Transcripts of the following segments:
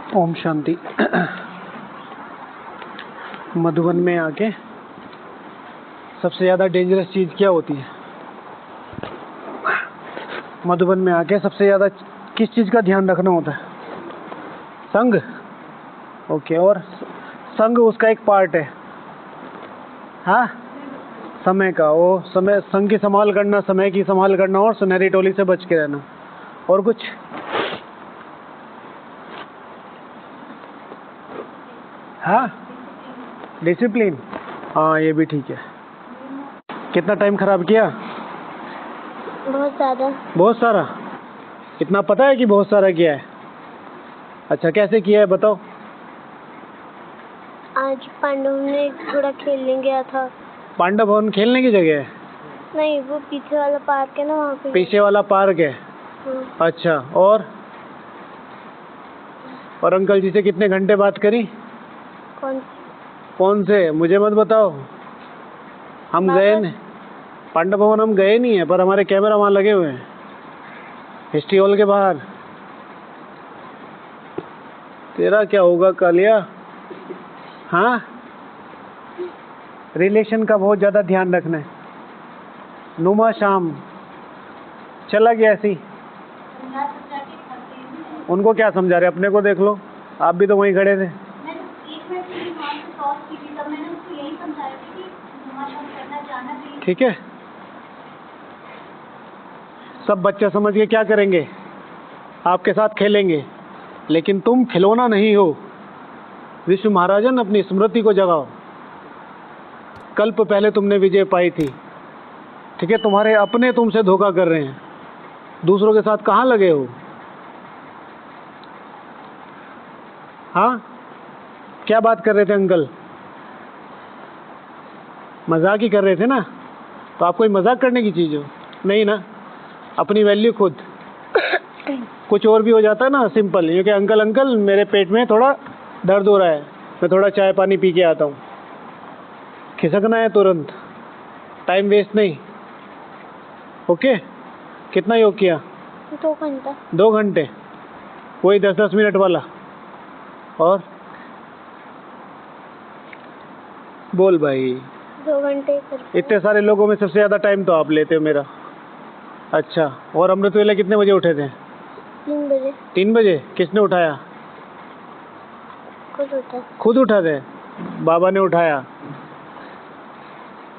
ओम शांति। मधुबन में आके सबसे ज़्यादा डेंजरस चीज़ क्या होती है? मधुबन में आके सबसे ज़्यादा किस चीज़ का ध्यान रखना होता है? संग। ओके, और संग उसका एक पार्ट है। हाँ, समय का। वो समय, संग की संभाल करना, समय की संभाल करना और सुनहरी टोली से बच के रहना। और कुछ? हाँ, डिसिप्लिन। हाँ, ये भी ठीक है। कितना टाइम खराब किया? बहुत ज़्यादा। बहुत सारा? इतना पता है कि बहुत सारा किया है? अच्छा, कैसे किया है बताओ। आज पांडव ने थोड़ा खेलने गया था। पांडव भवन खेलने की जगह है? नहीं, वो पीछे वाला पार्क है ना, वहाँ पे। पीछे वाला पार्क है? अच्छा, और अंकल जी से कितने घंटे बात करी? कौन से? मुझे मत बताओ। हम गए नहीं पांडव भवन, हम गए नहीं है, पर हमारे कैमरा वहाँ लगे हुए हैं हिस्ट्री हॉल के बाहर। तेरा क्या होगा कालिया? हाँ, रिलेशन का बहुत ज़्यादा ध्यान रखना है। नुमा शाम चला गया ऐसी। उनको क्या समझा रहे? अपने को देख लो, आप भी तो वहीं खड़े थे। ठीक है, सब बच्चे समझ के क्या करेंगे? आपके साथ खेलेंगे, लेकिन तुम खिलौना नहीं हो। विश्व महाराजन, अपनी स्मृति को जगाओ। कल्प पहले तुमने विजय पाई थी, ठीक है? तुम्हारे अपने तुमसे धोखा कर रहे हैं, दूसरों के साथ कहाँ लगे हो? हाँ, क्या बात कर रहे थे अंकल? मजाक ही कर रहे थे ना? तो आप कोई मजाक करने की चीज़ हो? नहीं ना, अपनी वैल्यू खुद। कुछ और भी हो जाता है ना सिंपल, ये कि अंकल अंकल मेरे पेट में थोड़ा दर्द हो रहा है, मैं थोड़ा चाय पानी पी के आता हूँ। खिसकना है तुरंत, टाइम वेस्ट नहीं। ओके, कितना योग किया? 2 घंटा। 2 घंटे? वही 10-10 मिनट वाला? और बोल भाई। 2 घंटे। इतने सारे लोगों में सबसे ज़्यादा टाइम तो आप लेते हो मेरा। अच्छा, और अमृत वेला कितने बजे उठे थे? 3 बजे। 3 बजे? किसने उठाया? खुद उठा। खुद उठा थे? बाबा ने उठाया?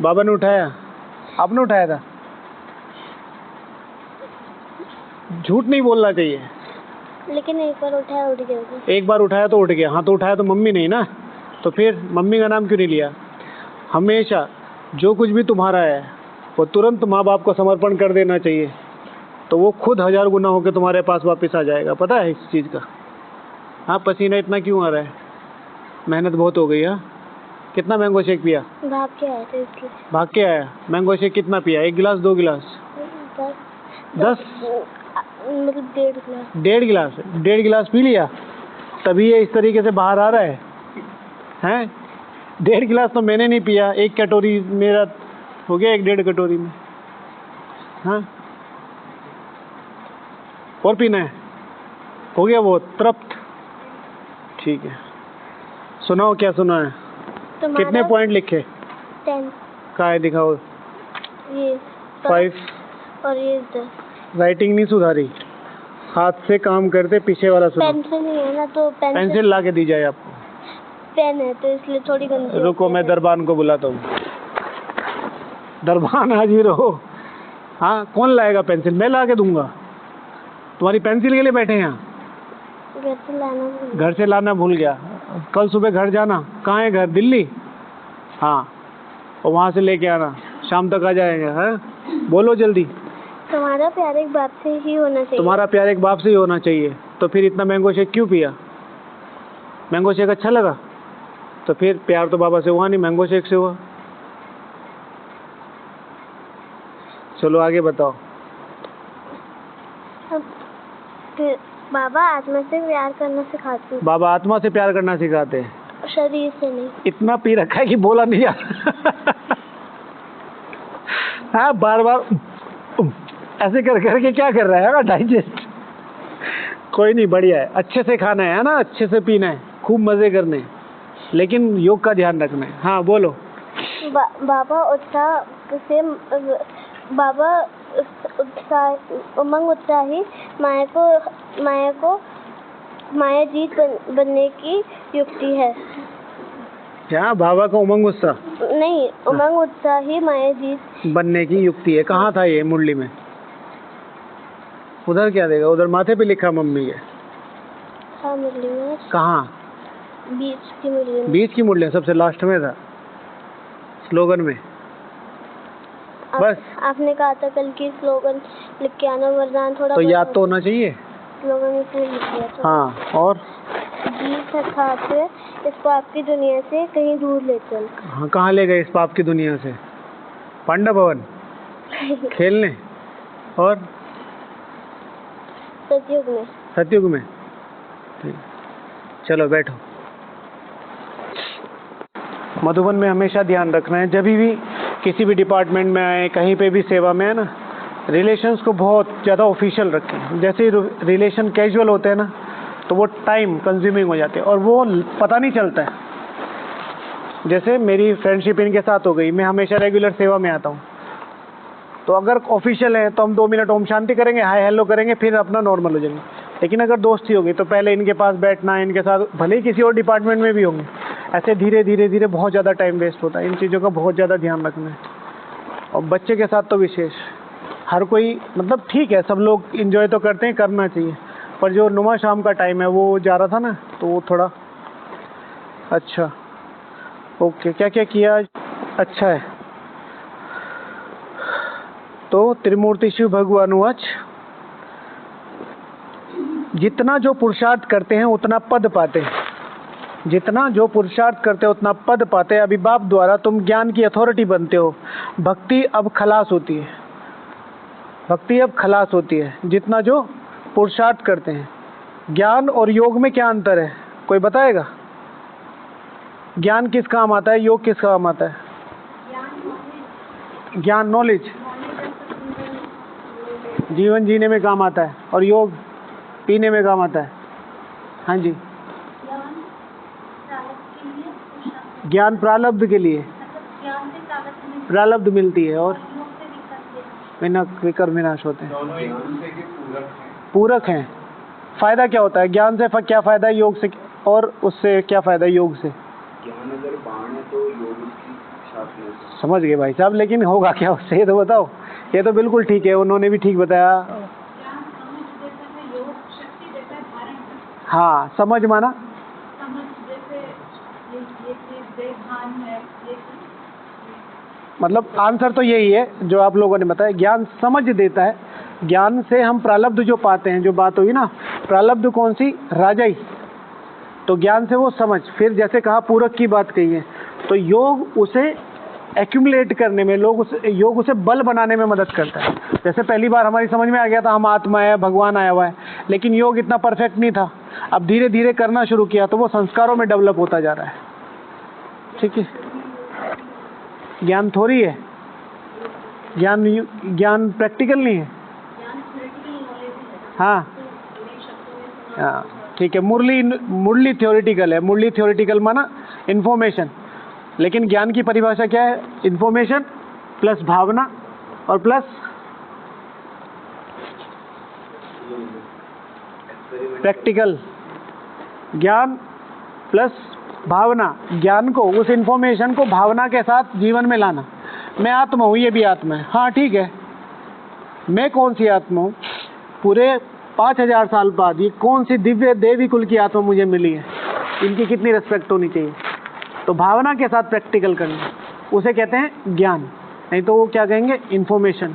बाबा ने उठाया? आपने उठाया था? झूठ नहीं बोलना चाहिए। लेकिन एक बार उठाया, उठ गया। एक बार उठाया तो उठ गया? हाँ, तो उठाया तो मम्मी नहीं ना, तो फिर मम्मी का नाम क्यों नहीं लिया? हमेशा जो कुछ भी तुम्हारा है वो तुरंत माँ बाप को समर्पण कर देना चाहिए, तो वो खुद 1000 गुना होकर तुम्हारे पास वापस आ जाएगा। पता है इस चीज़ का? हाँ, पसीना इतना क्यों आ रहा है? मेहनत बहुत हो गई। हाँ, कितना मैंगो शेक पिया? भाग के आया था इसलिए। भाग के आया? मैंगो शेक कितना पिया? 1 गिलास, 2 गिलास? 10? मतलब 1.5 गिलास। 1.5 गिलास? 1.5 गिलास पी लिया, तभी ये इस तरीके से बाहर आ रहा है? हैं? 1.5 गिलास तो मैंने नहीं पिया, 1 कटोरी मेरा हो गया, 1-1.5 कटोरी में। हाँ, और पीना है? हो गया वो तृप्त? ठीक है, सुनाओ क्या सुना है? कितने पॉइंट लिखे? 10। कहाँ है, दिखाओ। ये 5 और ये 10। राइटिंग नहीं सुधारी? हाथ से काम करते, पीछे वाला सुना। पेंसिल नहीं है ना, तो पेंसिल ला के दी जाए आपको। पेन है तो इसलिए थोड़ी गंदी। रुको, मैं दरबान को बुलाता हूँ। दरबान हाजिर हो। हाँ, कौन लाएगा पेंसिल? मैं ला के दूंगा। तुम्हारी पेंसिल के लिए बैठे हैं यहाँ? घर से लाना भूल गया। कल सुबह घर जाना। कहाँ है घर? दिल्ली? हाँ, और वहाँ से लेके आना, शाम तक आ जाएगा। है, बोलो जल्दी। तुम्हारा प्यार एक बाप से ही होना चाहिए। तुम्हारा प्यार एक बाप से ही होना चाहिए, तो फिर इतना मैंगो शेक क्यों पिया? मैंगो शेक अच्छा लगा? तो फिर प्यार तो बाबा से हुआ नहीं, मैंगो शेक से हुआ। चलो आगे बताओ। फिर बाबा आत्मा से प्यार करना सिखाते हैं। बाबा आत्मा से प्यार करना सिखाते हैं, शरीर से नहीं। इतना पी रखा है कि बोला नहीं जाता। हाँ, बार बार ऐसे कर करके क्या कर रहा है? डाइजेस्ट कोई नहीं, बढ़िया है। अच्छे से खाना है ना, अच्छे से पीना है, खूब मजे करने हैं, लेकिन योग का ध्यान रखना है। हाँ बोलो। बाबा उमंग उत्साही माया जीत बनने की युक्ति है। क्या बाबा का उमंग उत्साह? नहीं, उमंग उत्साही माया जीत बनने की युक्ति है। कहाँ था ये? मुरली में। उधर क्या देगा? उधर माथे पे लिखा मम्मी के। हाँ, मुरली में। कहाँ? बीच की मुरली में। बीच की मुरली सबसे लास्ट में था, स्लोगन में। बस आपने कहा था कल की स्लोगन लिख के आना, वरदान थोड़ा तो याद तो होना चाहिए। स्लोगन इसलिए लिख दिया था। हाँ, और जीत है खाते इस पाप की दुनिया से कहीं दूर ले चल। हाँ, कहाँ ले गए इस पाप की दुनिया से? पांडव भवन खेलने। और सतयुग में। सतयुग में। ठीक, चलो बैठो। मधुबन में हमेशा ध्यान रखना है, जब भी किसी भी डिपार्टमेंट में आए, कहीं पे भी सेवा में है ना, रिलेशंस को बहुत ज़्यादा ऑफिशियल रखें। जैसे रिलेशन कैजुअल होते हैं ना, तो वो टाइम कंज्यूमिंग हो जाते हैं और वो पता नहीं चलता है। जैसे मेरी फ्रेंडशिप इनके साथ हो गई, मैं हमेशा रेगुलर सेवा में आता हूँ, तो अगर ऑफिशियल है तो हम 2 मिनट ओम शांति करेंगे, हाय हेलो करेंगे, फिर अपना नॉर्मल हो जाएंगे। लेकिन अगर दोस्ती होगी तो पहले इनके पास बैठना, इनके साथ, भले ही किसी और डिपार्टमेंट में भी होंगे, ऐसे धीरे धीरे धीरे बहुत ज़्यादा टाइम वेस्ट होता है। इन चीज़ों का बहुत ज़्यादा ध्यान रखना है। और बच्चे के साथ तो विशेष, हर कोई मतलब ठीक है, सब लोग इंजॉय तो करते हैं, करना चाहिए, पर जो नुमा शाम का टाइम है वो जा रहा था ना, तो वो थोड़ा अच्छा। ओके, क्या क्या किया आज? अच्छा है। तो त्रिमूर्ति शिव भगवानुवाच, जितना जो पुरुषार्थ करते हैं उतना पद पाते हैं। जितना जो पुरुषार्थ करते हो उतना पद पाते हैं। अभिभाव द्वारा तुम ज्ञान की अथॉरिटी बनते हो। भक्ति अब खलास होती है। भक्ति अब खलास होती है जितना जो पुरुषार्थ करते हैं। ज्ञान और योग में क्या अंतर है? कोई बताएगा? ज्ञान किस काम आता है, योग किस काम आता है? ज्ञान नॉलेज जीवन जीने में काम आता है, और योग पीने में काम आता है। हाँ जी। ज्ञान प्रारब्ध के लिए, प्रारब्ध मिलती है, और विकर विनाश होते हैं। पूरक हैं। फायदा क्या होता है ज्ञान से? क्या फायदा है योग से, और उससे क्या फायदा है योग से? ज्ञान अगर बाण है तो योग उसकी साथ में। समझ गए भाई साहब, लेकिन होगा क्या उससे ये तो बताओ। ये तो बिल्कुल ठीक है, उन्होंने भी ठीक बताया। हाँ, समझ माना मतलब आंसर तो यही है जो आप लोगों ने बताया। ज्ञान समझ देता है। ज्ञान से हम प्रारब्ध जो पाते हैं, जो बात हुई ना, प्रारब्ध कौन सी? राजाई। तो ज्ञान से वो समझ, फिर जैसे कहा पूरक की बात कही है, तो योग उसे एक्यूमुलेट करने में, योग उसे बल बनाने में मदद करता है। जैसे पहली बार हमारी समझ में आ गया था हम आत्मा है, भगवान आया हुआ है, लेकिन योग इतना परफेक्ट नहीं था। अब धीरे धीरे करना शुरू किया तो वो संस्कारों में डेवलप होता जा रहा है। ठीक है, ज्ञान थोड़ी है, ज्ञान प्रैक्टिकल नहीं है। हाँ हाँ, ठीक है। मुरली थ्योरेटिकल है। मुरली थ्योरेटिकल माना इन्फॉर्मेशन, लेकिन ज्ञान की परिभाषा क्या है? इन्फॉर्मेशन प्लस भावना और प्लस प्रैक्टिकल। ज्ञान प्लस भावना, ज्ञान को, उस इन्फॉर्मेशन को भावना के साथ जीवन में लाना। मैं आत्मा हूँ, ये भी आत्मा है। हाँ ठीक है, मैं कौन सी आत्मा हूँ? पूरे 5000 साल बाद ये कौन सी दिव्य देवी कुल की आत्मा मुझे मिली है, इनकी कितनी रिस्पेक्ट होनी चाहिए। तो भावना के साथ प्रैक्टिकल करना, उसे कहते हैं ज्ञान, नहीं तो वो क्या कहेंगे? इन्फॉर्मेशन।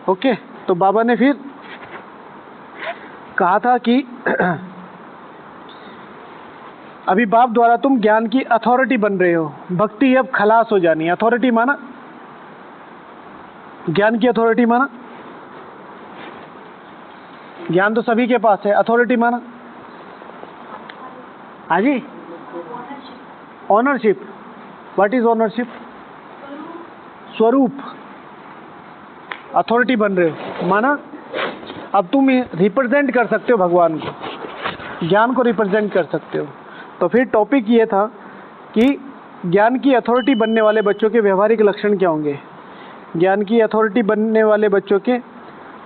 ओके, तो बाबा ने फिर कहा था कि अभी बाप द्वारा तुम ज्ञान की अथॉरिटी बन रहे हो। भक्ति अब खलास हो जानी है। अथॉरिटी माना, ज्ञान की अथॉरिटी माना, ज्ञान तो सभी के पास है। अथॉरिटी माना, हाँ जी, ऑनरशिप। What is ownership? स्वरूप। अथॉरिटी बन रहे हो माना अब तुम रिप्रेजेंट कर सकते हो भगवान को, ज्ञान को रिप्रेजेंट कर सकते हो। तो फिर टॉपिक ये था कि ज्ञान की अथॉरिटी बनने वाले बच्चों के व्यवहारिक लक्षण क्या होंगे, ज्ञान की अथॉरिटी बनने वाले बच्चों के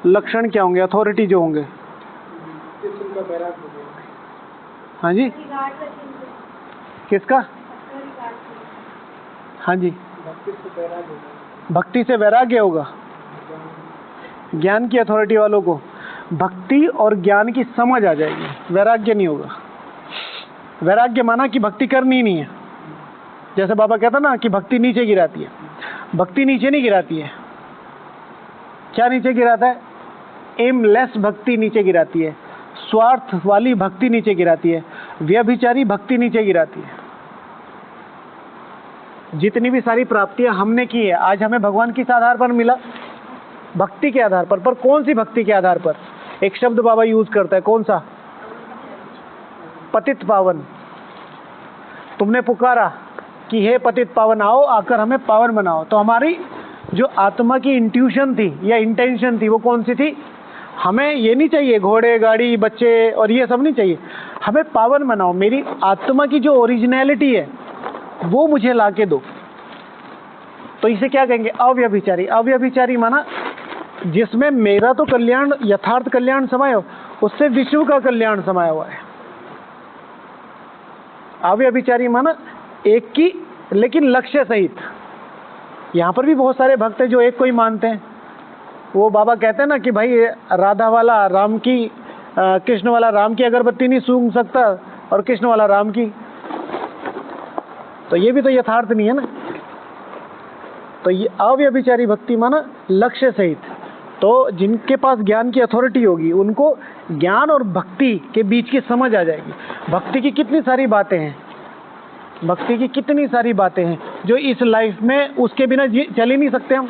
लक्षण क्या होंगे, अथॉरिटी जो होंगे। हाँ जी, किसका? हाँ जी, भक्ति से वैराग्य होगा। ज्ञान की अथॉरिटी वालों को भक्ति और ज्ञान की समझ आ जाएगी, वैराग्य नहीं होगा। वैराग्य माना कि भक्ति करनी ही नहीं है। जैसे बाबा कहता ना कि भक्ति नीचे गिराती है, भक्ति नीचे नहीं गिराती है। क्या नीचे गिराता है? एमलेस भक्ति नीचे गिराती है, स्वार्थ वाली भक्ति नीचे गिराती है, व्यभिचारी भक्ति नीचे गिराती है। जितनी भी सारी प्राप्तियां हमने की है, आज हमें भगवान किस आधार पर मिला? भक्ति के आधार पर कौन सी भक्ति के आधार पर? एक शब्द बाबा यूज करता है, कौन सा? पतित पावन। तुमने पुकारा कि हे पतित पावन आओ, आकर हमें पावन बनाओ। तो हमारी जो आत्मा की इंट्यूशन थी या इंटेंशन थी वो कौन सी थी? हमें ये नहीं चाहिए घोड़े गाड़ी बच्चे और ये सब नहीं चाहिए, हमें पावन बनाओ। मेरी आत्मा की जो ओरिजिनलिटी है वो मुझे ला के दो। तो इसे क्या कहेंगे? अव्यभिचारी। अव्यभिचारी माना जिसमें मेरा तो कल्याण, यथार्थ कल्याण समाया हो, उससे विश्व का कल्याण समाया हुआ है। अव्यभिचारी माना एक की लेकिन लक्ष्य सहित। यहाँ पर भी बहुत सारे भक्त हैं जो एक को ही मानते हैं। वो बाबा कहते हैं ना कि भाई राधा वाला राम की, कृष्ण वाला राम की अगरबत्ती नहीं सूंघ सकता और कृष्ण वाला राम की। तो ये भी तो यथार्थ नहीं है ना। तो ये अव्यभिचारी भक्ति माना लक्ष्य सहित। तो जिनके पास ज्ञान की अथॉरिटी होगी उनको ज्ञान और भक्ति के बीच की समझ आ जाएगी। भक्ति की कितनी सारी बातें हैं, भक्ति की कितनी सारी बातें हैं जो इस लाइफ में उसके बिना चल ही नहीं सकते हम।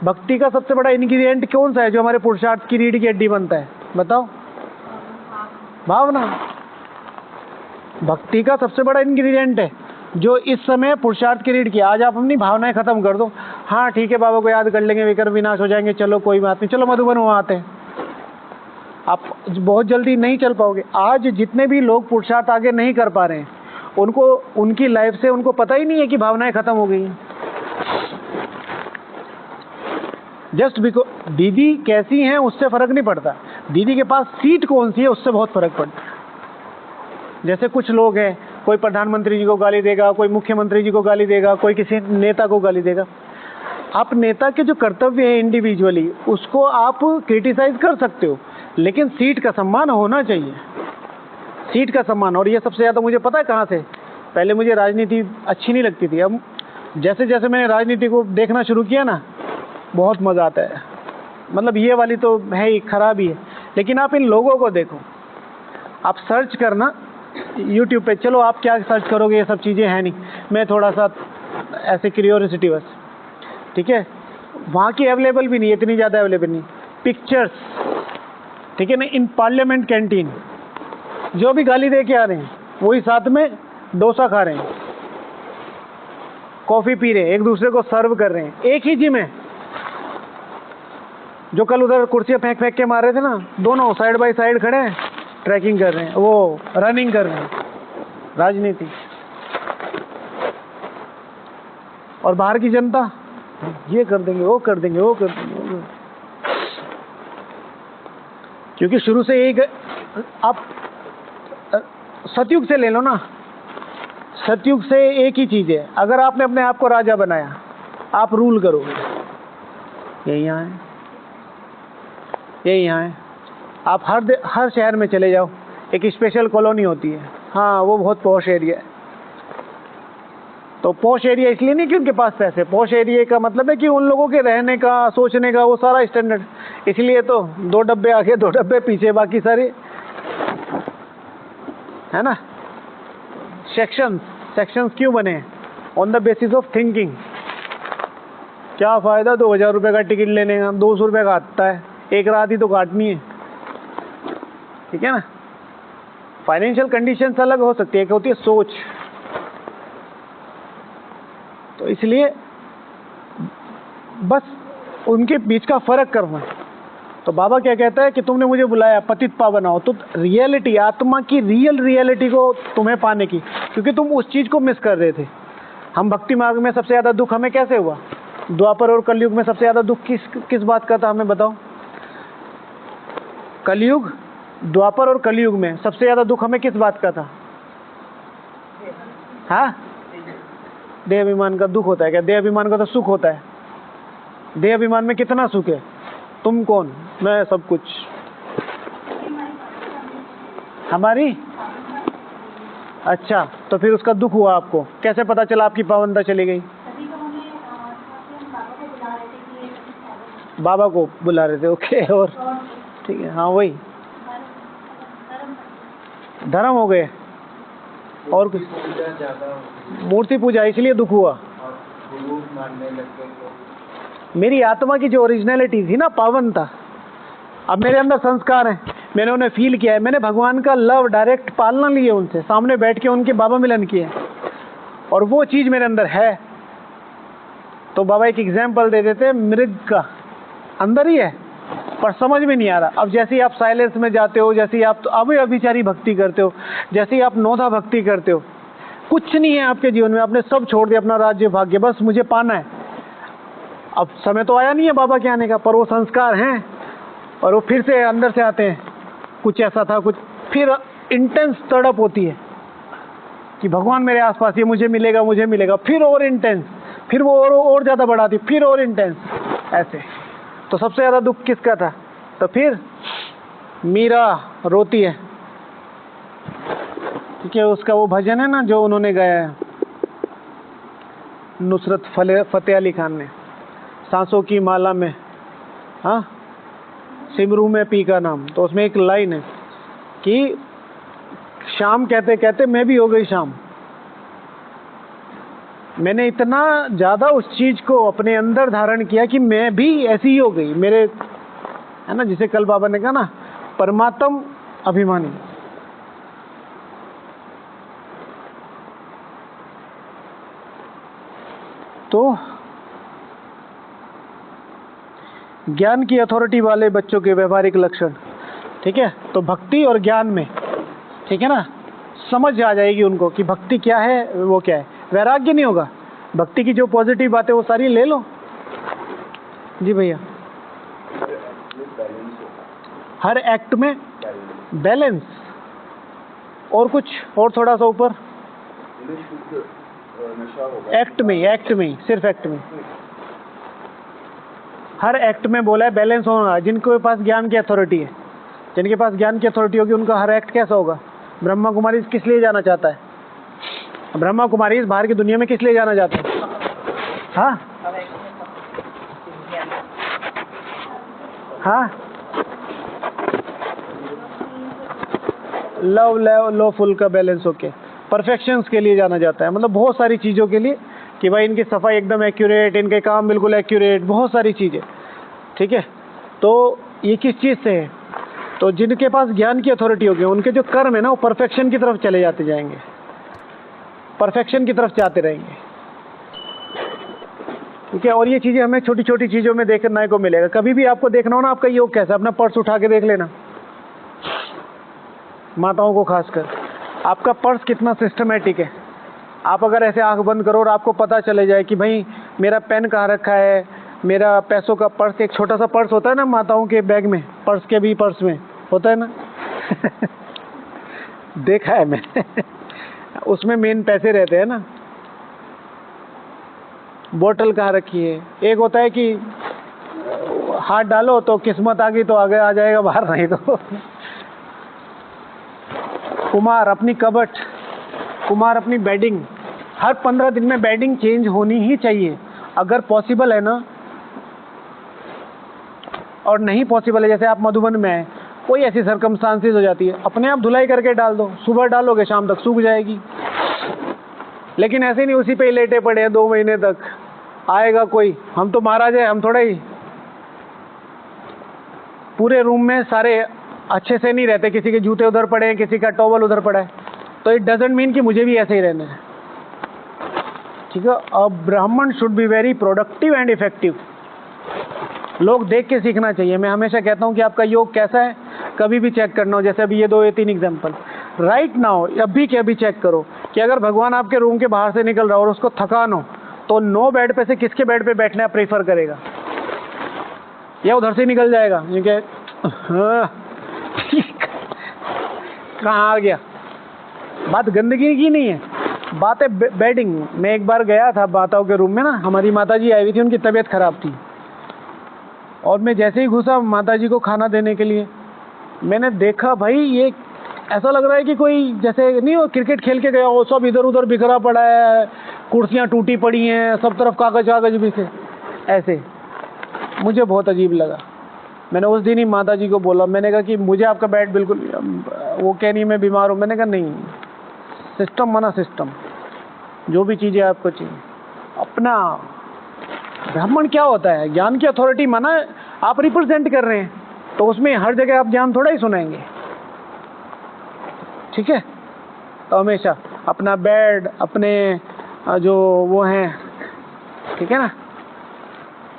भक्ति का सबसे बड़ा इंग्रेडिएंट कौन सा है जो हमारे पुरुषार्थ की रीढ़ की हड्डी बनता है? बताओ। भावना। भक्ति का सबसे बड़ा इंग्रेडिएंट है जो इस समय पुरुषार्थ की रीढ़ की। आज आप अपनी भावनाएं खत्म कर दो, हाँ ठीक है बाबा को याद कर लेंगे, विकर विनाश हो जाएंगे, चलो कोई बात नहीं, चलो मधुबन वहाँ आते हैं। आप बहुत जल्दी नहीं चल पाओगे। आज जितने भी लोग पुरुषार्थ आगे नहीं कर पा रहे हैं उनको, उनकी लाइफ से उनको पता ही नहीं है कि भावनाएं खत्म हो गई हैं। जस्ट बिकॉज दीदी कैसी हैं उससे फर्क नहीं पड़ता, दीदी के पास सीट कौन सी है उससे बहुत फर्क पड़ता है। जैसे कुछ लोग हैं, कोई प्रधानमंत्री जी को गाली देगा, कोई मुख्यमंत्री जी को गाली देगा, कोई किसी नेता को गाली देगा। आप नेता के जो कर्तव्य है इंडिविजुअली उसको आप क्रिटिसाइज कर सकते हो, लेकिन सीट का सम्मान होना चाहिए, सीट का सम्मान। और ये सबसे ज़्यादा मुझे पता है कहाँ से? पहले मुझे राजनीति अच्छी नहीं लगती थी, अब जैसे जैसे मैंने राजनीति को देखना शुरू किया ना बहुत मज़ा आता है। मतलब ये वाली तो है ही, खराब ही है, लेकिन आप इन लोगों को देखो, आप सर्च करना यूट्यूब पे। चलो आप क्या सर्च करोगे, ये सब चीज़ें हैं नहीं, मैं थोड़ा सा ऐसे क्यूरियोसिटी बस, ठीक है। वहाँ की अवेलेबल भी नहीं, इतनी ज़्यादा अवेलेबल नहीं। पिक्चर्स, ठीक है ना, इन पार्लियामेंट कैंटीन जो भी गाली दे के आ रहे हैं वही साथ में डोसा खा रहे हैं, कॉफ़ी पी रहे हैं, एक दूसरे को सर्व कर रहे हैं। एक ही जिम है, जो कल उधर कुर्सियाँ फेंक फेंक के मार रहे थे ना, दोनों साइड बाय साइड खड़े हैं, ट्रैकिंग कर रहे हैं, वो रनिंग कर रहे हैं। राजनीति। और बाहर की जनता ये कर देंगे, वो कर देंगे, वो कर देंगे। क्योंकि शुरू से एक, आप सतयुग से ले लो ना, सतयुग से एक ही चीज़ है, अगर आपने अपने आप को राजा बनाया आप रूल करोगे। ये यहाँ है, ये यहाँ है। आप हर शहर में चले जाओ, एक स्पेशल कॉलोनी होती है, हाँ वो बहुत पॉश एरिया है। तो पॉश एरिया इसलिए नहीं कि उनके पास पैसे, पॉश एरिया का मतलब है कि उन लोगों के रहने का, सोचने का वो सारा स्टैंडर्ड। इसलिए तो 2 डब्बे आगे 2 डब्बे पीछे, बाकी सारे, है ना। सेक्शंस क्यों बने? On the basis of thinking. क्या फ़ायदा 2000 रुपये का टिकट लेने का, 200 रुपये का आता है, एक रात ही तो काटनी है, ठीक है ना। फाइनेंशियल कंडीशंस अलग हो सकती है, एक होती है सोच। तो इसलिए बस उनके बीच का फ़र्क करना, तो बाबा क्या कहता है कि तुमने मुझे बुलाया पतित पावन आओ, तो रियलिटी, आत्मा की रियल रियलिटी को तुम्हें पाने की, क्योंकि तुम उस चीज़ को मिस कर रहे थे। हम भक्ति मार्ग में सबसे ज़्यादा दुख हमें कैसे हुआ? द्वापर और कलयुग में सबसे ज़्यादा दुख किस बात का था, हमें बताओ। कलयुग, द्वापर और कलयुग में सबसे ज़्यादा दुख हमें किस बात का था? हाँ, देह अभिमान का दुख होता है क्या? देह अभिमान का तो सुख होता है। देह अभिमान में कितना सुख है? तुम कौन, मैं सब कुछ। हमारी, अच्छा, तो फिर उसका दुख हुआ आपको, कैसे पता चला आपकी पावनता चली गई? बाबा को बुला रहे थे, ओके, और ठीक है, हाँ वही धर्म हो गए और कुछ, मूर्ति पूजा, इसलिए दुख हुआ। मेरी आत्मा की जो ओरिजिनलिटी थी ना, पावन था। अब मेरे अंदर संस्कार हैं, मैंने उन्हें फील किया है, मैंने भगवान का लव डायरेक्ट पालना ली है, उनसे सामने बैठ के उनके बाबा मिलन किए, और वो चीज़ मेरे अंदर है। तो बाबा एक एग्जाम्पल दे देते हैं, मृग का अंदर ही है पर समझ में नहीं आ रहा। अब जैसे ही आप साइलेंस में जाते हो, जैसे ही आप तो अब अभिचारी भक्ति करते हो, जैसे ही आप नौधा भक्ति करते हो, कुछ नहीं है आपके जीवन में, आपने सब छोड़ दिया, अपना राज्य भाग्य, बस मुझे पाना है। अब समय तो आया नहीं है बाबा के आने का, पर वो संस्कार हैं और वो फिर से अंदर से आते हैं। कुछ ऐसा था, कुछ फिर इंटेंस तड़प होती है कि भगवान मेरे आसपास, ये मुझे मिलेगा, मुझे मिलेगा, फिर और इंटेंस, फिर वो और ज़्यादा बढ़ाती, फिर और इंटेंस, ऐसे। तो सबसे ज़्यादा दुख किसका था? तो फिर मीरा रोती है, ठीक है, उसका वो भजन है ना जो उन्होंने गाया है, नुसरत फतेह अली खान ने, सांसों की माला में, हाँ, सिमरू में पी का नाम। तो उसमें एक लाइन है कि शाम कहते कहते मैं भी हो गई शाम। मैंने इतना ज़्यादा उस चीज़ को अपने अंदर धारण किया कि मैं भी ऐसी ही हो गई, मेरे, है ना, जिसे कल बाबा ने कहा ना, परमात्म अभिमानी। तो ज्ञान की अथॉरिटी वाले बच्चों के व्यवहारिक लक्षण, ठीक है, तो भक्ति और ज्ञान में, ठीक है ना, समझ आ जाएगी उनको कि भक्ति क्या है, वो क्या है। वैराग्य नहीं होगा, भक्ति की जो पॉजिटिव बातें वो सारी ले लो। जी भैया, हर एक्ट में बैलेंस, और कुछ, और थोड़ा सा ऊपर, एक्ट में सिर्फ एक्ट में, हर एक्ट में बोला है बैलेंस होना। जिनके पास ज्ञान की अथॉरिटी है, जिनके पास ज्ञान की अथॉरिटी होगी, उनका हर एक्ट कैसा होगा? ब्रह्मा कुमारी किस लिए जाना चाहता है? ब्रह्मा कुमारी इस बाहर की दुनिया में किस लिए जाना चाहता है? हाँ हाँ, लव फुल का बैलेंस होके परफेक्शंस के लिए जाना जाता है, मतलब बहुत सारी चीज़ों के लिए, कि भाई इनकी सफाई एकदम एक्यूरेट, इनके काम बिल्कुल एक्यूरेट, बहुत सारी चीज़ें, ठीक है। तो ये किस चीज़ से है? तो जिनके पास ज्ञान की अथॉरिटी होगी, उनके जो कर्म है ना, वो परफेक्शन की तरफ चले जाते जाएंगे, परफेक्शन की तरफ जाते रहेंगे, ठीक है। और ये चीज़ें हमें छोटी छोटी चीज़ों में देखने को मिलेगा। कभी भी आपको देखना हो ना आपका योग कैसा, अपना पर्स उठा के देख लेना, माताओं को खासकर, आपका पर्स कितना सिस्टमेटिक है। आप अगर ऐसे आंख बंद करो और आपको पता चले जाए कि भाई मेरा पेन कहाँ रखा है, मेरा पैसों का पर्स, एक छोटा सा पर्स होता है ना माताओं के बैग में, पर्स के भी पर्स में होता है ना देखा है मैंने उसमें मेन पैसे रहते हैं ना। बोतल कहाँ रखी है, एक होता है कि हाथ डालो तो किस्मत आ गई तो आगे आ जाएगा, बाहर नहीं तो कुमार अपनी कबट, कुमार अपनी बेडिंग, हर 15 दिन में बेडिंग चेंज होनी ही चाहिए अगर पॉसिबल है ना। और नहीं पॉसिबल है, जैसे आप मधुबन में हैं, कोई ऐसी सरकमस्टांसेस हो जाती है, अपने आप धुलाई करके डाल दो, सुबह डालोगे शाम तक सूख जाएगी। लेकिन ऐसे नहीं उसी पे ही लेटे पड़े हैं 2 महीने तक, आएगा कोई, हम तो महाराज है, हम थोड़ा ही पूरे रूम में सारे अच्छे से नहीं रहते, किसी के जूते उधर पड़े हैं, किसी का टॉवल उधर पड़ा है, तो इट डजेंट मीन कि मुझे भी ऐसे ही रहना है, ठीक है। अ ब्राह्मण should be very productive and effective. लोग देख के सीखना चाहिए। मैं हमेशा कहता हूँ कि आपका योग कैसा है कभी भी चेक करना हो। जैसे अभी ये 2 या 3 एग्जाम्पल राइट नाउ अभी के अभी चेक करो कि अगर भगवान आपके रूम के बाहर से निकल रहा हो और उसको थकान हो तो 9 बेड पे से किसके बेड पे बैठना प्रेफर करेगा, या उधर से निकल जाएगा क्योंकि हाँ कहाँ आ गया। बात गंदगी की नहीं है, बात है बेडिंग। मैं एक बार गया था माताओं के रूम में ना, हमारी माता जी आई हुई थी, उनकी तबीयत खराब थी और मैं जैसे ही घुसा माता जी को खाना देने के लिए, मैंने देखा भाई ये ऐसा लग रहा है कि कोई जैसे नहीं हो क्रिकेट खेल के गया हो, सब इधर उधर बिखरा पड़ा है, कुर्सियाँ टूटी पड़ी हैं, सब तरफ कागज कागज बिखरे ऐसे। मुझे बहुत अजीब लगा। मैंने उस दिन ही माता जी को बोला, मैंने कहा कि मुझे आपका बेड बिल्कुल, वो कह नहीं मैं बीमार हूँ। मैंने कहा नहीं, सिस्टम माना सिस्टम, जो भी चीज़ें आपको चाहिए अपना। ब्राह्मण क्या होता है, ज्ञान की अथॉरिटी माना आप रिप्रेजेंट कर रहे हैं तो उसमें हर जगह आप ज्ञान थोड़ा ही सुनाएंगे, ठीक है। तो हमेशा अपना बेड अपने जो वो हैं, ठीक है ना।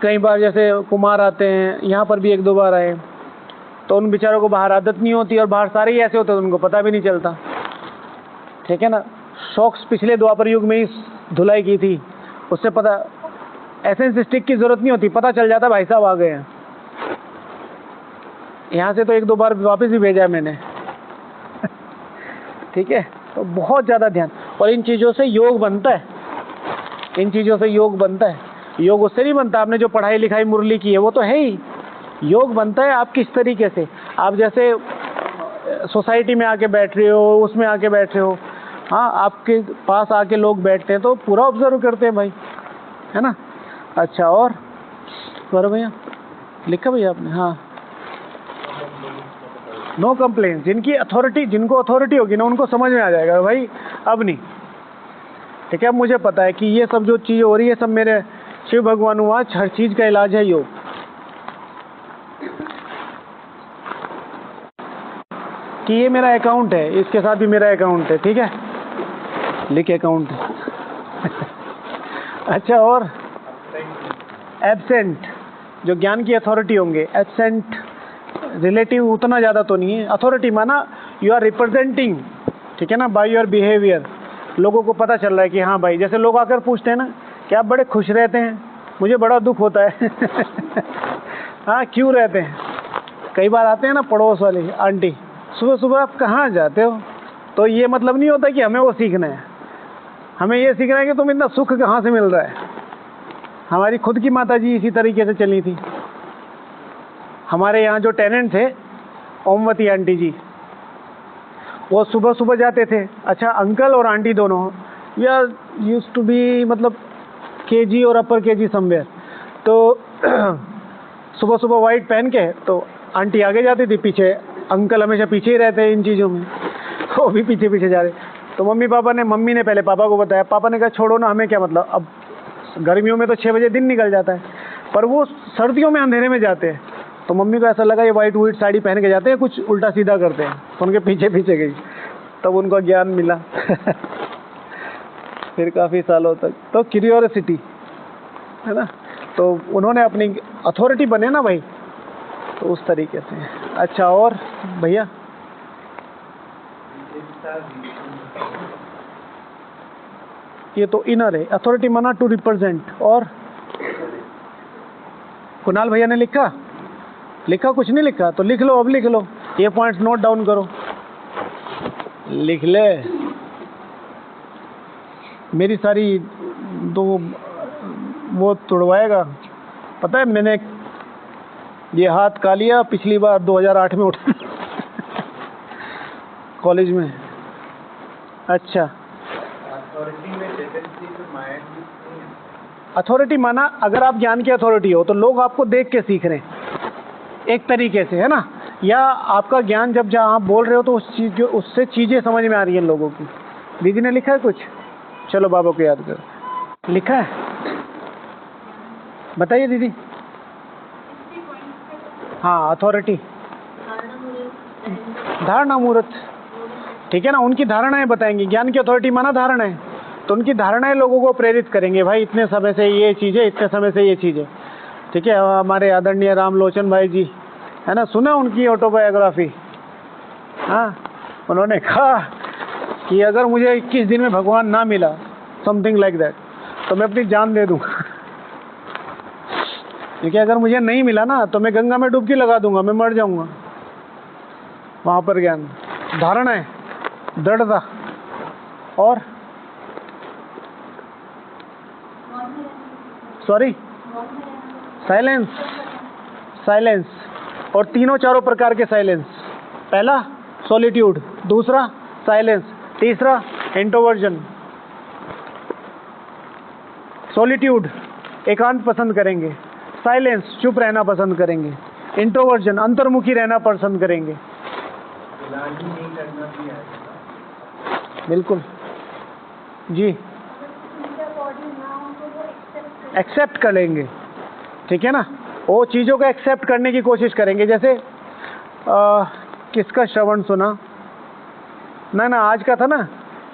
कई बार जैसे कुमार आते हैं, यहाँ पर भी 1-2 बार आए, तो उन बेचारों को बाहर आदत नहीं होती और बाहर सारे ही ऐसे होते हैं तो उनको पता भी नहीं चलता, ठीक है ना। शॉक्स पिछले द्वापर युग में ही धुलाई की थी, उससे पता एसेंस स्टिक की जरूरत नहीं होती, पता चल जाता भाई साहब आ गए हैं। यहाँ से तो 1-2 बार वापस भी भेजा है मैंने ठीक है। तो बहुत ज़्यादा ध्यान, और इन चीज़ों से योग बनता है, इन चीज़ों से योग बनता है। योग उससे नहीं बनता आपने जो पढ़ाई लिखाई मुरली की है वो तो है ही, योग बनता है आप किस तरीके से। आप जैसे सोसाइटी में आके बैठ रहे हो, उसमें आके बैठ रहे हो, हाँ आपके पास आके लोग बैठते हैं तो पूरा ऑब्जर्व करते हैं भाई, है ना। अच्छा और करो भैया, लिखा भैया आपने, हाँ नो कंप्लेन। जिनकी अथॉरिटी, जिनको अथॉरिटी होगी ना उनको समझ में आ जाएगा भाई अब नहीं, ठीक है। अब मुझे पता है कि ये सब जो चीज़ हो रही है सब मेरे शिव भगवान हुआ, हर चीज़ का इलाज है योग। कि ये मेरा अकाउंट है, इसके साथ भी मेरा अकाउंट है, ठीक है, लिख अकाउंट है अच्छा और एब्सेंट, जो ज्ञान की अथॉरिटी होंगे, एब्सेंट रिलेटिव उतना ज़्यादा तो नहीं है। अथॉरिटी माना यू आर रिप्रेजेंटिंग, ठीक है ना, बाय योर बिहेवियर। लोगों को पता चल रहा है कि हाँ भाई, जैसे लोग आकर पूछते हैं ना कि आप बड़े खुश रहते हैं, मुझे बड़ा दुख होता है हाँ क्यों रहते हैं। कई बार आते हैं ना पड़ोस वाले आंटी, सुबह सुबह आप कहाँ जाते हो, तो ये मतलब नहीं होता कि हमें वो सीखना है, हमें ये सीखना है कि तुम इतना सुख कहाँ से मिल रहा है। हमारी खुद की माता जी इसी तरीके से चली थी। हमारे यहाँ जो टेनेंट थे ओमवती आंटी जी, वो सुबह सुबह जाते थे। अच्छा अंकल और आंटी दोनों we are used to be मतलब केजी और अपर केजी समवेयर। तो सुबह सुबह वाइट पहन के तो आंटी आगे जाती थी, पीछे अंकल हमेशा पीछे ही रहते हैं इन चीज़ों में, वो भी पीछे पीछे जा रहे। तो मम्मी ने पहले पापा को बताया, पापा ने कहा छोड़ो ना, हमें क्या मतलब, अब गर्मियों में तो 6 बजे दिन निकल जाता है, पर वो सर्दियों में अंधेरे में जाते हैं। तो मम्मी को ऐसा लगा ये वाइट वाइट साड़ी पहन के जाते हैं, कुछ उल्टा सीधा करते हैं, तो उनके पीछे पीछे गई, तब उनको ज्ञान मिला फिर काफ़ी सालों तक तो क्यूरियोसिटी है ना, तो उन्होंने अपनी अथॉरिटी बने ना भाई, तो उस तरीके से। अच्छा और भैया ये तो इनर है, अथॉरिटी माना टू रिप्रेजेंट। और कुणाल भैया ने लिखा कुछ नहीं लिखा तो लिख लो, अब लिख लो, ये पॉइंट्स नोट डाउन करो, लिख ले। मेरी सारी दो वो तोड़वाएगा, पता है मैंने ये हाथ का लिया पिछली बार 2008 में उठा कॉलेज में। अच्छा अथॉरिटी माना अगर आप ज्ञान की अथॉरिटी हो तो लोग आपको देख के सीख रहे हैं एक तरीके से, है ना, या आपका ज्ञान जब जहाँ आप बोल रहे हो तो उस चीज़ उससे चीज़ें समझ में आ रही हैं लोगों की। दीदी ने लिखा है कुछ, चलो बाबा को याद करो, लिखा है, बताइए दीदी। हाँ अथॉरिटी, धारणा मुहूर्त, ठीक है ना, उनकी धारणाएं बताएंगी। ज्ञान की अथॉरिटी माना धारणाएं, तो उनकी धारणाएं लोगों को प्रेरित करेंगे, भाई इतने समय से ये चीज़ है, इतने समय से ये चीज़ है, ठीक है, हमारे आदरणीय रामलोचन भाई जी है ना, सुना उनकी ऑटोबायोग्राफी। हाँ, उन्होंने कहा कि अगर मुझे 21 दिन में भगवान ना मिला, समथिंग लाइक दैट, तो मैं अपनी जान दे दूंगा। क्योंकि अगर मुझे नहीं मिला ना तो मैं गंगा में डुबकी लगा दूंगा, मैं मर जाऊंगा। वहाँ पर ज्ञान, धारणा है, दृढ़ता और सॉरी साइलेंस, साइलेंस और तीनों चारों प्रकार के साइलेंस। पहला सॉलिट्यूड, दूसरा साइलेंस, तीसरा इंट्रोवर्जन। सॉलिट्यूड एकांत पसंद करेंगे, साइलेंस चुप रहना पसंद करेंगे, इंट्रोवर्जन अंतर्मुखी रहना पसंद करेंगे। बिल्कुल जी, एक्सेप्ट कर लेंगे, ठीक है ना, वो चीज़ों को एक्सेप्ट करने की कोशिश करेंगे। जैसे किसका श्रवण सुना ना, आज का था ना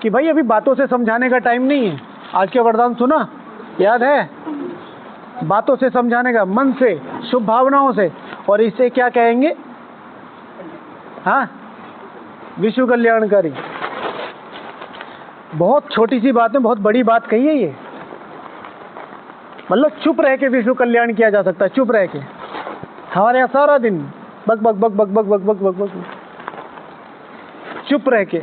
कि भाई अभी बातों से समझाने का टाइम नहीं है। आज के वरदान सुना, याद है? बातों से समझाने का, मन से, शुभ भावनाओं से, और इसे क्या कहेंगे? हाँ, विश्व कल्याणकारी। बहुत छोटी सी बात में बहुत बड़ी बात कही है ये। मतलब चुप रह के विश्व कल्याण किया जा सकता है, चुप रह के। हमारे यहाँ सारा दिन बक बक बक बक बक बक बक बक बक, चुप रह के।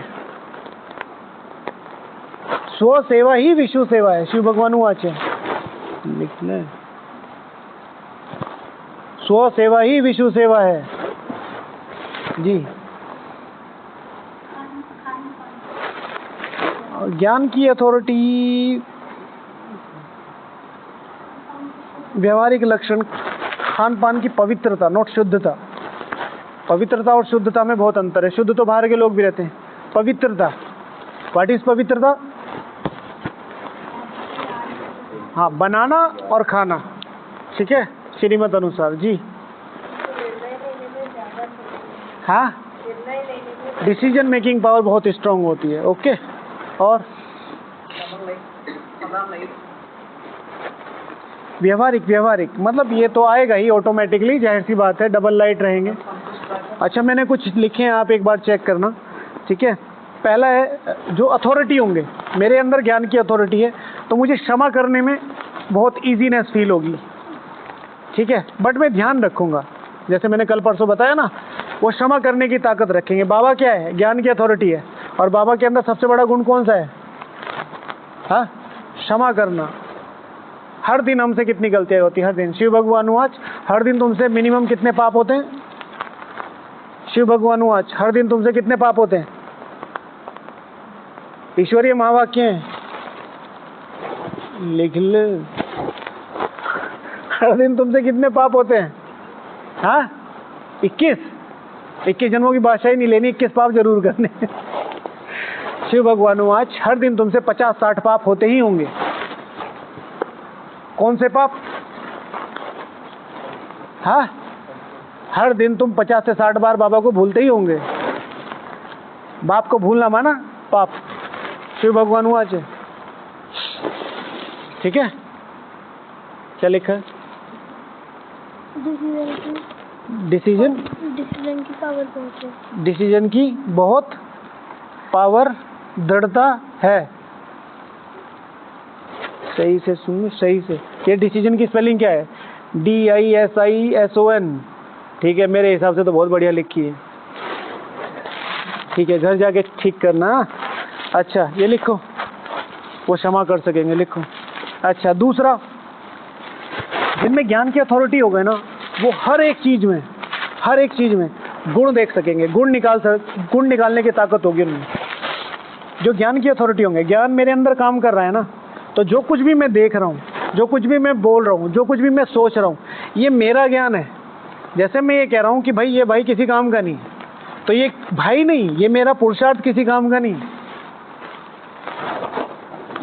स्व सेवा ही विश्व सेवा है, शिव भगवान वाचे लिख ले। स्व सेवा ही विश्व सेवा है जी। ज्ञान की अथॉरिटी, व्यवहारिक लक्षण, खान पान की पवित्रता, नोट शुद्धता। पवित्रता और शुद्धता में बहुत अंतर है। शुद्ध तो बाहर के लोग भी रहते हैं। पवित्रता, व्हाट इज पवित्रता? हाँ, बनाना और खाना, ठीक है, श्रीमत अनुसार जी। हाँ, डिसीजन मेकिंग पावर बहुत स्ट्रांग होती है। ओके, और व्यवहारिक, व्यवहारिक मतलब ये तो आएगा ही ऑटोमेटिकली, जाहिर सी बात है, डबल लाइट रहेंगे। अच्छा, मैंने कुछ लिखे हैं, आप एक बार चेक करना, ठीक है। पहला है जो अथॉरिटी होंगे, मेरे अंदर ज्ञान की अथॉरिटी है तो मुझे क्षमा करने में बहुत ईजीनेस फील होगी, ठीक है, बट मैं ध्यान रखूंगा। जैसे मैंने कल परसों बताया ना, वो क्षमा करने की ताकत रखेंगे। बाबा क्या है? ज्ञान की अथॉरिटी है। और बाबा के अंदर सबसे बड़ा गुण कौन सा है? हाँ, क्षमा करना। हर दिन हमसे कितनी गलतियां होती है? हर दिन। शिव भगवान वाच, हर दिन तुमसे मिनिमम कितने पाप होते हैं? शिव भगवान वाच, हर दिन तुमसे कितने पाप होते हैं? ईश्वरीय महावाक्य हैं, लिख ले। हर दिन तुमसे कितने पाप होते हैं? हाँ, 21 जन्मों की भाषा ही नहीं लेनी, 21 पाप जरूर करने। शिव भगवान वाच, हर दिन तुमसे 50-60 पाप होते ही होंगे। कौन से पाप? हाँ, हर दिन तुम 50 से 60 बार बाबा को भूलते ही होंगे। बाप को भूलना माना पाप। शिव भगवान वाच है, ठीक है। क्या लिखा है? डिसीजन की पावर बहुत है। डिसीजन की बहुत पावर, दृढ़ता है। सही से सुनो, सही से। ये डिसीजन की स्पेलिंग क्या है? DISISON, ठीक है, मेरे हिसाब से तो बहुत बढ़िया लिखी है, ठीक है, घर जाके ठीक करना। अच्छा, ये लिखो, वो क्षमा कर सकेंगे, लिखो। अच्छा, दूसरा, जिनमें ज्ञान की अथॉरिटी हो गए ना, वो हर एक चीज में गुण देख सकेंगे, गुण निकालने की ताकत होगी उनमें। जो ज्ञान की अथॉरिटी होंगे, ज्ञान मेरे अंदर काम कर रहा है ना, तो जो कुछ भी मैं देख रहा हूँ, जो कुछ भी मैं बोल रहा हूँ, जो कुछ भी मैं सोच रहा हूँ, ये मेरा ज्ञान है। जैसे मैं ये कह रहा हूँ कि भाई ये भाई किसी काम का नहीं, तो ये भाई नहीं, ये मेरा पुरुषार्थ किसी काम का नहीं।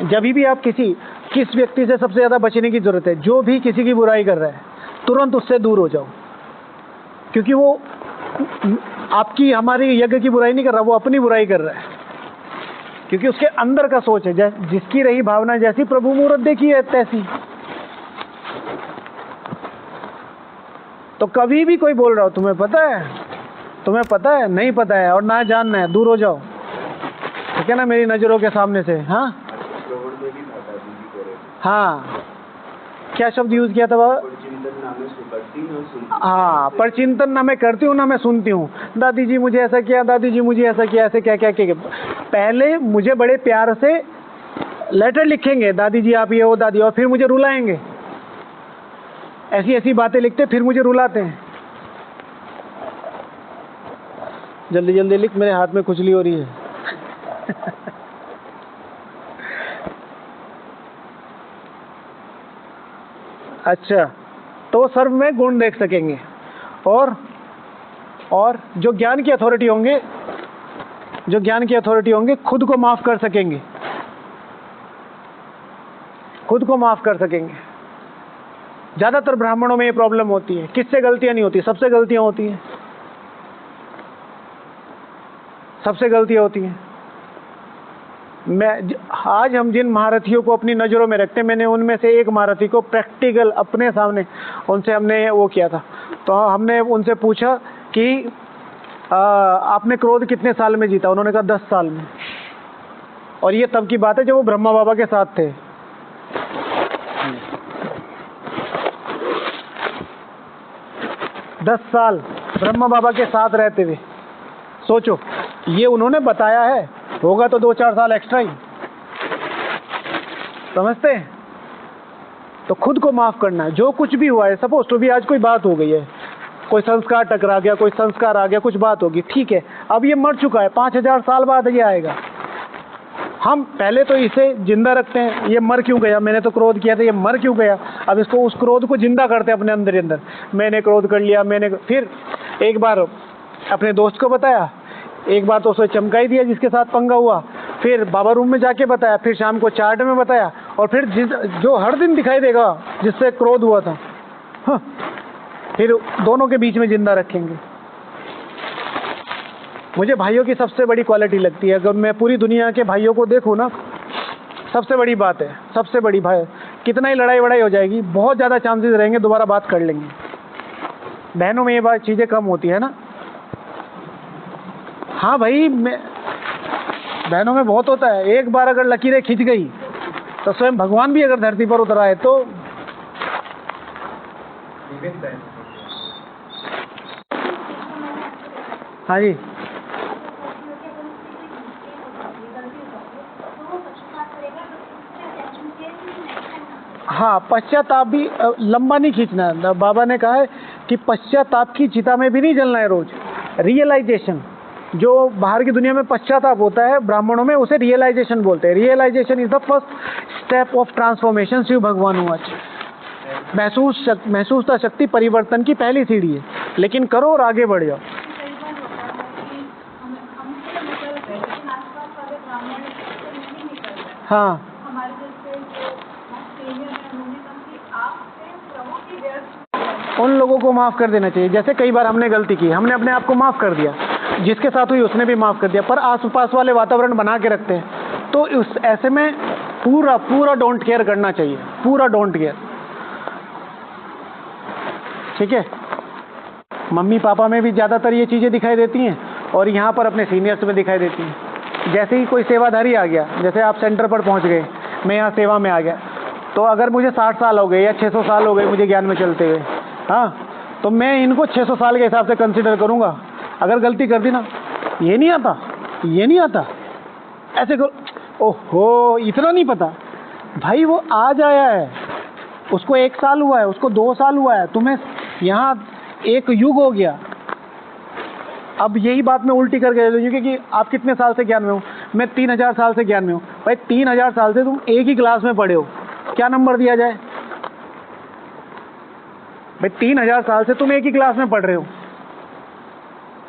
जब भी आप किस व्यक्ति से सबसे ज्यादा बचने की जरूरत है? जो भी किसी की बुराई कर रहा है, तुरंत उससे दूर हो जाओ, क्योंकि वो आपकी, हमारी यज्ञ की बुराई नहीं कर रहा, वो अपनी बुराई कर रहा है, क्योंकि उसके अंदर का सोच है। जिसकी रही भावना जैसी, प्रभु मुहूर्त देखी है तैसी। तो कभी भी कोई बोल रहा हो तुम्हें पता है, तुम्हें पता है, नहीं पता है और ना जानना है, दूर हो जाओ, ठीक है ना, मेरी नज़रों के सामने से। हाँ श्रवण में भी था दादी जी करे। हाँ, क्या शब्द यूज किया था बाबा? परचिंतन ना मैं करती ना सुनती। हाँ, परचिंतन ना मैं करती हूँ ना मैं सुनती हूँ। दादी जी मुझे ऐसा किया, दादी जी मुझे ऐसा किया, ऐसे क्या क्या क्या। पहले मुझे बड़े प्यार से लेटर लिखेंगे, दादी जी आप ये हो दादी, और फिर मुझे रुलाएंगे, ऐसी ऐसी बातें लिखते, फिर मुझे रुलाते हैं। जल्दी जल्दी लिख, मेरे हाथ में खुजली हो रही है। अच्छा, तो सर्व में गुण देख सकेंगे, और जो ज्ञान की अथॉरिटी होंगे, जो ज्ञान की अथॉरिटी होंगे, खुद को माफ कर सकेंगे, खुद को माफ कर सकेंगे। ज्यादातर ब्राह्मणों में ये प्रॉब्लम होती है। किससे गलतियां नहीं होती? सबसे गलतियां होती हैं, सबसे गलतियां होती हैं। आज हम जिन महारथियों को अपनी नज़रों में रखते हैं, मैंने उनमें से एक महारथी को प्रैक्टिकल अपने सामने, उनसे हमने वो किया था, तो हमने उनसे पूछा कि आपने क्रोध कितने साल में जीता? उन्होंने कहा 10 साल में। और ये तब की बात है जब वो ब्रह्मा बाबा के साथ थे। 10 साल ब्रह्मा बाबा के साथ रहते हुए, सोचो, ये उन्होंने बताया है, होगा तो 2-4 साल एक्स्ट्रा ही, समझते हैं? तो खुद को माफ करना है, जो कुछ भी हुआ है। सपोज तो भी आज कोई बात हो गई है, कोई संस्कार टकरा गया, कोई संस्कार आ गया, कुछ बात होगी, ठीक है, अब ये मर चुका है, 5000 साल बाद ये आएगा। हम पहले तो इसे जिंदा रखते हैं, ये मर क्यों गया, मैंने तो क्रोध किया था, ये मर क्यों गया, अब इसको, उस क्रोध को जिंदा करते हैं अपने अंदर ही अंदर। मैंने क्रोध कर लिया, मैंने फिर एक बार अपने दोस्त को बताया, एक बार तो उसे चमका ही दिया जिसके साथ पंगा हुआ, फिर बाबा रूम में जाके बताया, फिर शाम को चार्ट में बताया, और फिर जो हर दिन दिखाई देगा जिससे क्रोध हुआ था, हाँ, फिर दोनों के बीच में जिंदा रखेंगे। मुझे भाइयों की सबसे बड़ी क्वालिटी लगती है, अगर मैं पूरी दुनिया के भाइयों को देखूँ ना, सबसे बड़ी बात है, सबसे बड़ी भाई, कितना ही लड़ाई वड़ाई हो जाएगी, बहुत ज़्यादा चांसेस रहेंगे दोबारा बात कर लेंगे। बहनों में ये बात चीज़ें कम होती है ना। हाँ भाई, बहनों में बहुत होता है, एक बार अगर लकीरें खिंच गई तो स्वयं भगवान भी अगर धरती पर उतर आए तो। हाँ जी, हाँ, पश्चाताप भी लंबा नहीं खींचना है। बाबा ने कहा है कि पश्चाताप की चिता में भी नहीं जलना है रोज। रियलाइजेशन, जो बाहर की दुनिया में पश्चाताप होता है, ब्राह्मणों में उसे रियलाइजेशन बोलते हैं। Realisation is the first step of transformation. Shiv भगवान हुआ, महसूसता शक्ति परिवर्तन की पहली सीढ़ी है, लेकिन करो और आगे बढ़ जाओ। हाँ, उन लोगों को माफ़ कर देना चाहिए। जैसे कई बार हमने गलती की, हमने अपने आप को माफ़ कर दिया, जिसके साथ हुई उसने भी माफ़ कर दिया, पर आसपास वाले वातावरण बना के रखते हैं, तो उस ऐसे में पूरा डोंट केयर करना चाहिए, पूरा डोंट केयर। ठीक है, मम्मी पापा में भी ज़्यादातर ये चीज़ें दिखाई देती हैं, और यहाँ पर अपने सीनियर्स में दिखाई देती हैं। जैसे ही कोई सेवाधारी आ गया, जैसे आप सेंटर पर पहुँच गए, मैं यहाँ सेवा में आ गया, तो अगर मुझे 60 साल हो गए या 600 साल हो गए मुझे ज्ञान में चलते हुए, हाँ, तो मैं इनको 600 साल के हिसाब से कंसिडर करूँगा। अगर गलती कर दी ना, ये नहीं आता, ये नहीं आता, ऐसे करो, ओहो इतना नहीं पता, भाई वो आज आया है, उसको 1 साल हुआ है, उसको 2 साल हुआ है, तुम्हें यहाँ 1 युग हो गया। अब यही बात मैं उल्टी करके दे दूँ, क्योंकि आप कितने साल से ज्ञान में हो? मैं 3000 साल से ज्ञान में हूँ। भाई 3000 साल से तुम एक ही क्लास में पढ़े हो, क्या नंबर दिया जाए? भाई 3000 साल से तुम एक ही क्लास में पढ़ रहे हो,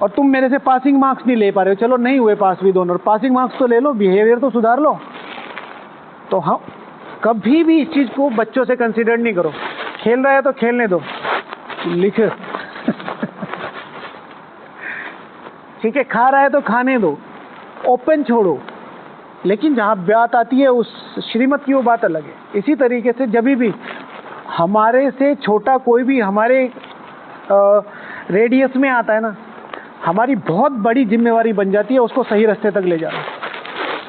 और तुम मेरे से पासिंग मार्क्स नहीं ले पा रहे हो। चलो नहीं हुए पास भी दोनों, पासिंग मार्क्स तो ले लो, बिहेवियर तो सुधार लो। तो हाँ, कभी भी इस चीज़ को बच्चों से कंसिडर नहीं करो। खेल रहा है तो खेलने दो, लिख ठीक है, खा रहा है तो खाने दो, ओपन छोड़ो। लेकिन जहाँ बात आती है उस श्रीमत की, वो बात अलग है। इसी तरीके से जब भी हमारे से छोटा कोई भी हमारे रेडियस में आता है ना, हमारी बहुत बड़ी जिम्मेवारी बन जाती है उसको सही रास्ते तक ले जाना,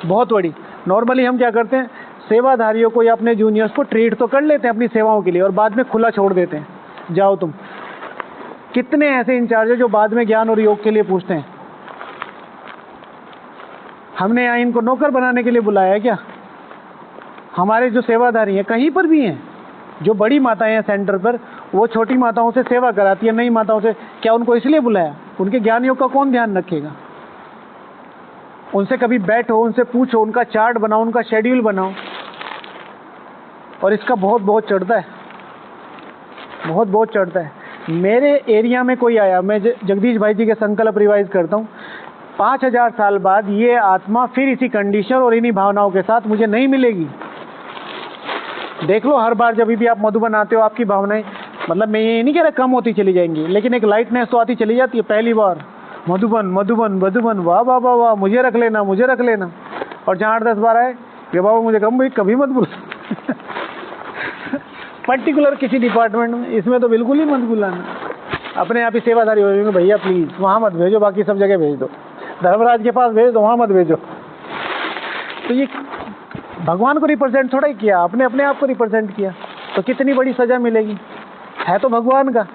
बहुत बड़ी। नॉर्मली हम क्या करते हैं, सेवाधारियों को या अपने जूनियर्स को ट्रीट तो कर लेते हैं अपनी सेवाओं के लिए और बाद में खुला छोड़ देते हैं, जाओ तुम। कितने ऐसे इंचार्ज हैं जो बाद में ज्ञान और योग के लिए पूछते हैं। हमने यहाँ इनको नौकर बनाने के लिए बुलाया है क्या? हमारे जो सेवाधारी हैं कहीं पर भी हैं, जो बड़ी माताएं हैं सेंटर पर, वो छोटी माताओं से सेवा कराती है, नई माताओं से, क्या उनको इसलिए बुलाया? उनके ज्ञान योग का कौन ध्यान रखेगा? उनसे कभी बैठो, उनसे पूछो, उनका चार्ट बनाओ, उनका शेड्यूल बनाओ। और इसका बहुत बहुत चढ़ता है, बहुत बहुत चढ़ता है। मेरे एरिया में कोई आया, मैं जगदीश भाई जी के संकल्प रिवाइज करता हूँ, 5000 साल बाद ये आत्मा फिर इसी कंडीशन और इन्हीं भावनाओं के साथ मुझे नहीं मिलेगी। देख लो, हर बार जब भी आप मधुबन आते हो आपकी भावनाएं, मतलब मैं ये नहीं कह रहा कम होती चली जाएंगी, लेकिन एक लाइटनेस तो आती चली जाती है। पहली बार मधुबन मधुबन मधुबन, वाह वाह वाह वाह, मुझे रख लेना, मुझे रख लेना। और जहाँ 8-10 बार आए कि बाबा मुझे कभी मत भूल पर्टिकुलर किसी डिपार्टमेंट में, इसमें तो बिल्कुल ही मत भूलाना। अपने आप ही सेवाधारी हो जाएंगे, भैया प्लीज वहाँ मत भेजो, बाकी सब जगह भेज दो, धर्मराज के पास भेज दो, वहाँ मत भेजो। तो ये भगवान को रिप्रेजेंट थोड़ा ही किया, आपने अपने आप को रिप्रेजेंट किया, तो कितनी बड़ी सजा मिलेगी। है तो भगवान का,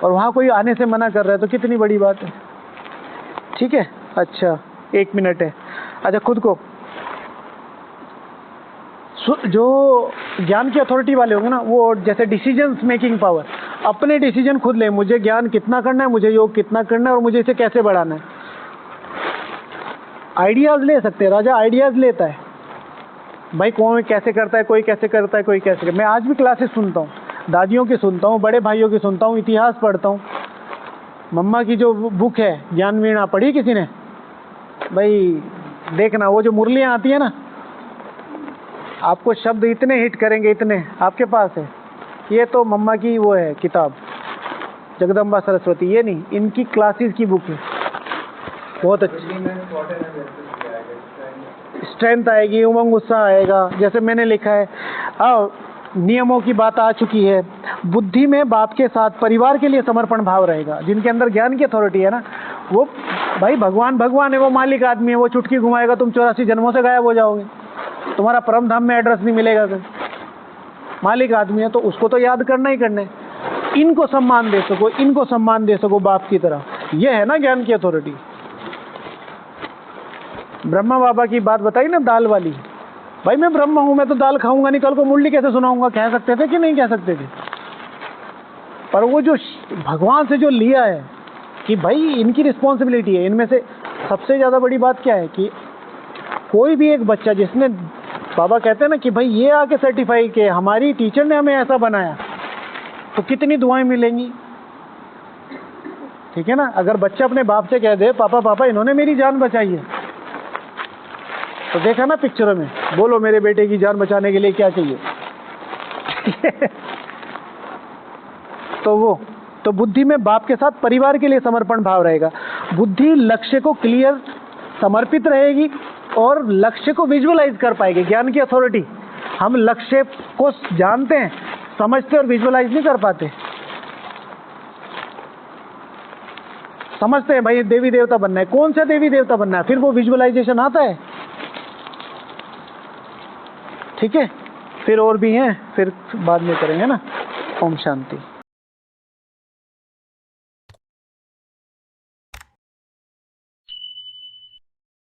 और वहाँ कोई आने से मना कर रहा है, तो कितनी बड़ी बात है। ठीक है, अच्छा 1 मिनट है। अच्छा, खुद को जो ज्ञान की अथॉरिटी वाले होंगे ना, वो जैसे डिसीजंस मेकिंग पावर, अपने डिसीजन खुद ले, मुझे ज्ञान कितना करना है, मुझे योग कितना करना है, और मुझे इसे कैसे बढ़ाना है। आइडियाज ले सकते हैं, राजा आइडियाज लेता है भाई, कौन कैसे करता है, कोई कैसे करता है, कोई कैसे। मैं आज भी क्लासेस सुनता हूँ, दादियों की सुनता हूँ, बड़े भाइयों की सुनता हूँ, इतिहास पढ़ता हूँ। मम्मा की जो बुक है ज्ञान वीणा, पढ़ी किसी ने? भाई देखना, वो जो मुरलियाँ आती है ना, आपको शब्द इतने हिट करेंगे, इतने आपके पास है। ये तो मम्मा की वो है किताब, जगदम्बा सरस्वती, ये नहीं, इनकी क्लासेस की बुक है, बहुत अच्छी। स्ट्रेंथ आएगी, उमंग उत्साह आएगा। जैसे मैंने लिखा है, नियमों की बात आ चुकी है। बुद्धि में बाप के साथ परिवार के लिए समर्पण भाव रहेगा। जिनके अंदर ज्ञान की अथॉरिटी है ना, वो भाई भगवान भगवान है, वो मालिक आदमी है, वो चुटकी घुमाएगा, तुम 84 जन्मों से गायब हो जाओगे, तुम्हारा परम धाम में एड्रेस नहीं मिलेगा। फिर मालिक आदमी है तो उसको तो याद करना ही करना है। इनको सम्मान दे सको, इनको सम्मान दे सको बाप की तरह, ये है ना ज्ञान की अथॉरिटी। ब्रह्मा बाबा की बात बताई ना, दाल वाली, भाई मैं ब्रह्मा हूं, मैं तो दाल खाऊंगा नहीं, कल को मुरली कैसे सुनाऊंगा? कह सकते थे कि नहीं कह सकते थे? पर वो जो भगवान से जो लिया है कि भाई इनकी रिस्पॉन्सिबिलिटी है। इनमें से सबसे ज़्यादा बड़ी बात क्या है कि कोई भी एक बच्चा जिसने, बाबा कहते हैं ना कि भाई ये आके सर्टिफाई के हमारी टीचर ने हमें ऐसा बनाया, तो कितनी दुआएं मिलेंगी। ठीक है ना? अगर बच्चा अपने बाप से कह दे, पापा पापा इन्होंने मेरी जान बचाई है, तो देखा ना पिक्चरों में, बोलो मेरे बेटे की जान बचाने के लिए क्या चाहिए। तो बुद्धि में बाप के साथ परिवार के लिए समर्पण भाव रहेगा। बुद्धि लक्ष्य को क्लियर समर्पित रहेगी और लक्ष्य को विजुअलाइज कर पाएगी। ज्ञान की अथॉरिटी, हम लक्ष्य को जानते हैं, समझते और विजुअलाइज नहीं कर पाते। समझते हैं भाई देवी देवता बनना है, कौन सा देवी देवता बनना है, फिर वो विजुअलाइजेशन आता है। ठीक है, फिर और भी हैं, फिर बाद में करेंगे ना। ओम शांति।